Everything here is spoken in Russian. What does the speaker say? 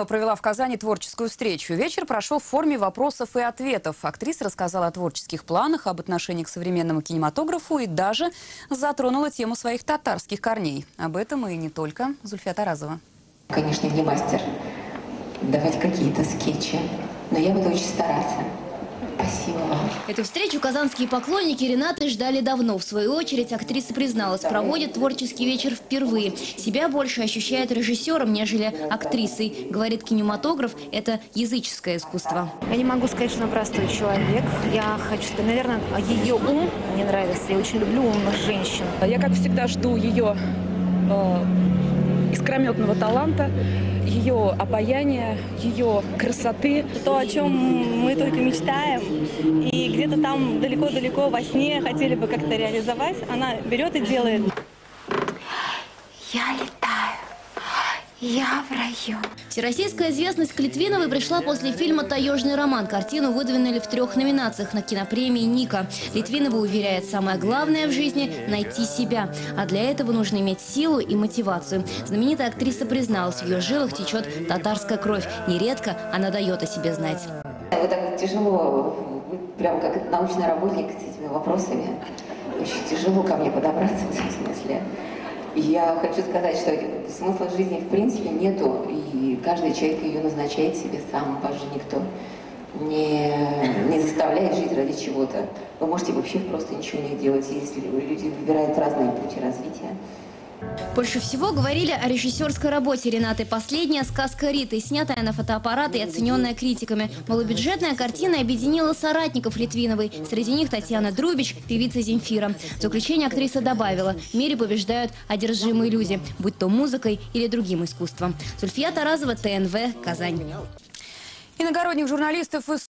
Провела в Казани творческую встречу. Вечер прошел в форме вопросов и ответов. Актриса рассказала о творческих планах, об отношении к современному кинематографу и даже затронула тему своих татарских корней. Об этом и не только. Зульфия Таразова. Конечно, не мастер давать какие-то скетчи, но я буду очень стараться. Спасибо вам. Эту встречу казанские поклонники Ренаты ждали давно. В свою очередь, актриса призналась, проводит творческий вечер впервые. Себя больше ощущает режиссером, нежели актрисой. Говорит, кинематограф – это языческое искусство. Я не могу сказать, что она простой человек. Я хочу сказать, наверное, ее ум мне нравится. Я очень люблю умных женщин. Я, как всегда, жду ее искрометного таланта, ее обаяния, ее красоты. То, о чем мы только мечтаем, и где-то там далеко-далеко во сне хотели бы как-то реализовать, она берет и делает. Я летаю. Я в раю. Всероссийская известность к Литвиновой пришла после фильма «Таежный роман». Картину выдвинули в 3 номинациях на кинопремии «Ника». Литвинова уверяет, самое главное в жизни – найти себя. А для этого нужно иметь силу и мотивацию. Знаменитая актриса призналась, в ее жилах течет татарская кровь. Нередко она дает о себе знать. Вот так тяжело, прям как научный работник с этими вопросами. Очень тяжело ко мне подобраться в этом смысле. Я хочу сказать, что смысла жизни в принципе нету, и каждый человек ее назначает себе сам. Вас же никто не заставляет жить ради чего-то. Вы можете вообще просто ничего не делать, если люди выбирают разные пути развития. Больше всего говорили о режиссерской работе Ренаты. Последняя «Сказка Риты», снятая на фотоаппарат и оцененная критиками. Малобюджетная картина объединила соратников Литвиновой. Среди них Татьяна Друбич, певица Земфира. В заключение актриса добавила: в мире побеждают одержимые люди, будь то музыкой или другим искусством. Зульфия Таразова, ТНВ, Казань. Иногородних журналистов из